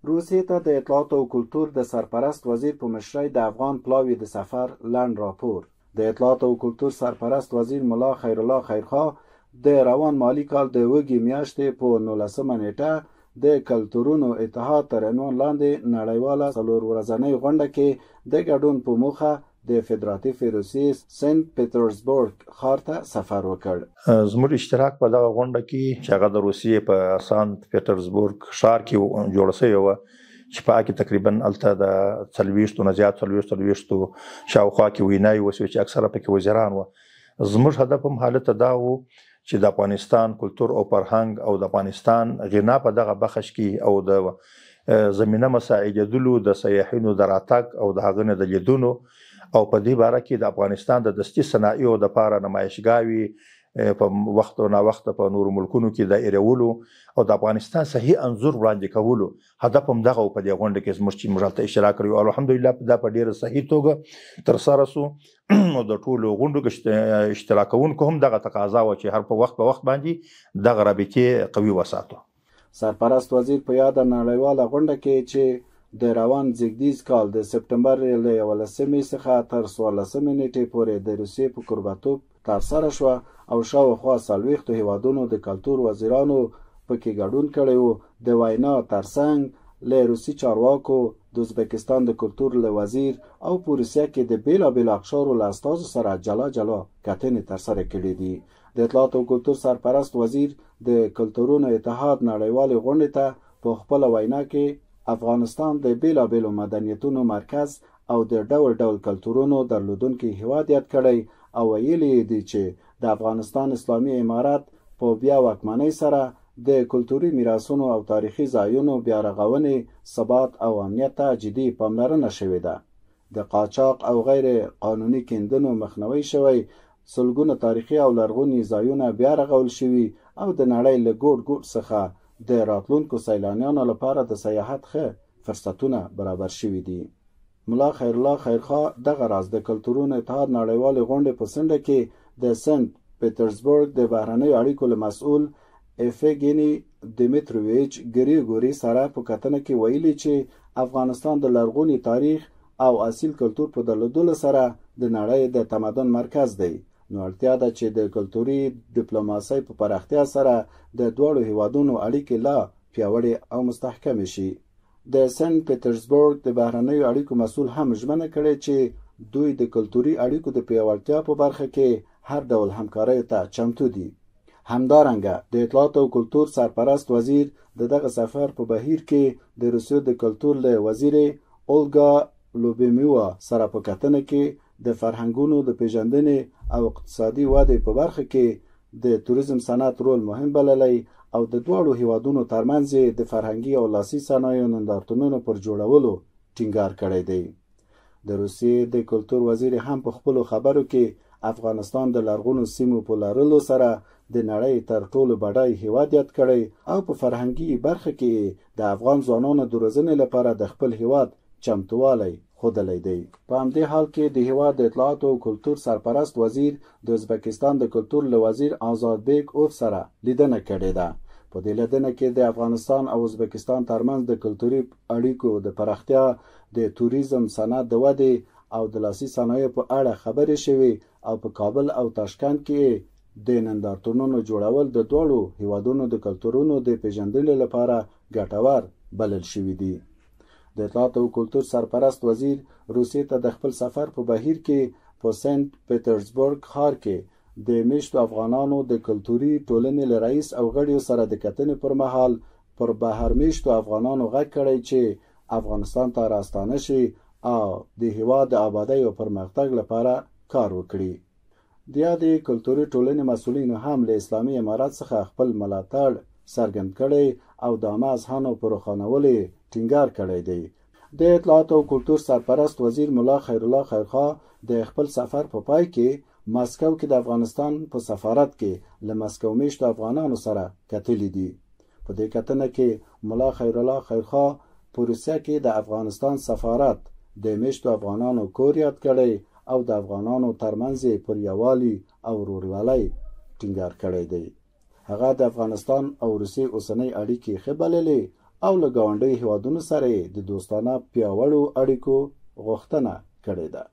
روسیې ته د اطلاعات او کلتور د سرپرست وزیر په مشرۍ د افغان پلاوي د سفر لنډ راپور. د اطلاعات او کلتور سرپرست وزیر ملا خیرالله خیرخواه د روان مالی کال د وږي میاشتې په 19 نیټه د کلتورونو اتحاد تر عنوان لاندې نړیواله څلور ورځنۍ غونډه کې د ګډون په موخه د فدراتیف روسیې سنت پیټرزبورګ ښار ته سفر وکړ. زموږ اشتراک په دغه غونډه کې چې هغه د روسیې په سنت پیټرزبورګ ښار کې جوړه شوې وه چې په کې تقریبا هلته د 40 نه زیات 40 شاوخوا کې ویناوې وشوې چې اکثره پکې وزیران وه. زموږ هدف هم حالت دا و چې د افغانستان کلتور او فرهنګ او د افغانستان غنا په دغه بخش کې او د زمینه مساعدېدلو د سیاحینو د راتګ او د هغه نه د لیدونو او په دې باره کې د افغانستان د دستي صنایعو دپاره نمایشګاوې په وخت او ناوخته په نورو ملکونو کې د ایرولو او د افغانستان صحیح انځور وړاندې کولو هدف هم دغه په دې غونډه کې زموږ چې موږ هلته اشتراک کړی او الحمدلله دا په ډېره صحیح توګه ترسره سو. او د ټولو غونډو کې اشتراک کوونکو هم دغه تقاضا وه چې هر په وخت باندې دغه رابطې قوي وساتو. سرپرست وزیر په یاده نړیواله غونډه کې چې د روان زیږدیز کال د سپتمبر له 11 څخه تر 14 نیټې پورې د روسیې په کوربه‌توب ترسره شوه او شاوخوا 40 هیوادونو د کلتور وزیرانو پکې ګډون کړی و. د وینا ترڅنګ له روسي چارواکو د ازبکستان د کلتور له وزیر او په روسیه کې د بیلابیلو اقشارو له استازو سره جلا کتنې ترسره کړي دي. د اطلاعات او کلتور سرپرست وزیر د کلتورونو اتحاد نړیوالې غونډې ته په خپله وینا کې افغانستان د بیلابیلو مدنیتونو مرکز او د ډول ډول کلتورونو درلودونکی هیواد یاد کړی او ویلي دي چې د افغانستان اسلامي امارت په بیا واکمنۍ سره د کلتوري میراثونو او تاریخي ځایونو بیا رغونې ثبات او امنیت ته جدي پاملرنه شوې ده. د قاچاق او غیر قانوني کیندنو مخنیوی شوی، سلګونه تاریخي او لرغوني ځایونه بیا رغول شوي او د نړۍ له ګوټ ګوټ څخه د راتلونکو سیلانیانو لپاره د سیاحت ښه فرصتونه برابر شوي دي. ملا خیرالله خیرخواه دغه راز د کلتورونو اتحاد نړیوالې غونډې په څنډه کې د سنت پیټرزبورګ د بهرنیو اړیکو له مسؤل ایفګیني دیمیتروویچ ګریګوري سره په کتنه کې ویلي چې افغانستان د لرغوني تاریخ او اصیل کلتور په درلودلو سره د نړۍ د تمدن مرکز دی. نو اړتیا ده چې د کلتوري ډیپلوماسۍ په پراختیا سره د دواړو هیوادونو اړیکې لا پیاوړې او مستحکمې شي. د سنت پیټرزبورګ د بهرنیو اړیکو مسؤل هم ژمنه کړې چې دوی د کلتوري اړیکو د پیاوړتیا په برخه کې هر ډول همکارۍ ته چمتو دي. همدارنګه د اطلاعات او کلتور سرپرست وزیر د دغه سفر په بهیر کې د روسیې د کلتور له وزیر اولګا لوبیمیوا سره په کتنه کې د فرهنګونو د پیژندنې او اقتصادي ودې په برخه کې د توریزم صنعت رول مهم بللی او د دواړو هیوادونو ترمنځ د فرهنګي او لاسي صنایعو نندارتونونو پر جوړولو ټینګار کړی دی. د روسیې د کلتور وزیر هم په خپلو خبرو کې افغانستان د لرغونو سیمو په لرلو سره د نړۍ تر ټولو بډای هیواد یاد کړی او په فرهنګي برخه کې د افغان ځوانانو د روزنې لپاره د خپل هیواد چمتووالی ښودلی دی. په همدې حال کې د هیواد د اطلاعات او کلتور سرپرست وزیر د ازبکستان د کلتور له وزیر آزاد بیگ اوف سره لیدنه کړې ده. په دې لیدنه کې د افغانستان او ازبکستان ترمنځ د کلتوري اړیکو د پراختیا، د توریزم صنعت د ودې او د لاسي صنایعو په اړه خبرې شوې او په کابل او تاشکند کې د نندارتونونو جوړول د دواړو هیوادونو د کلتورونو د پیژندنې لپاره ګټور بلل شوي دي. د اطلاعات او کلتور سرپرست وزیر روسیې ته د خپل سفر په بهیر کې په سنت پیټرزبورګ ښار کې د میشتو افغانانو د کلتوري ټولنې له رئیس او غړیو سره د کتنې پر مهال پر بهر میشتو افغانانو غږ کړی چې افغانستان ته راستانه شي او د هیواد د آبادۍ او پرمختګ لپاره کار وکړي. د یادې کلتوري ټولنې مسؤلینو هم له اسلامي امارت څخه خپل ملاتړ څرګند کړی او د عامه اذهانو په روښانولو ټینګار کړی دی. د اطلاعات او کلتور سرپرست وزیر ملا خیرالله خیرخواه د خپل سفر په پای کې ماسکو کې د افغانستان په سفارت کې له مسکو میشتو افغانانو سره کتلي دي. په دې کتنه کې ملا خیرالله خیرخواه په روسیه کې د افغانستان سفارت د میشتو افغانانو کور یاد کړی او د افغانانو ترمنځ پر یووالي او ورورولۍ ټینګار کړی دی. هغه د افغانستان او روسیې اوسنۍ اړیکې ښه بللې او له ګاونډي هیوادونو سره د دوستانه پیاوړو اړیکو غوښتنه کړې ده.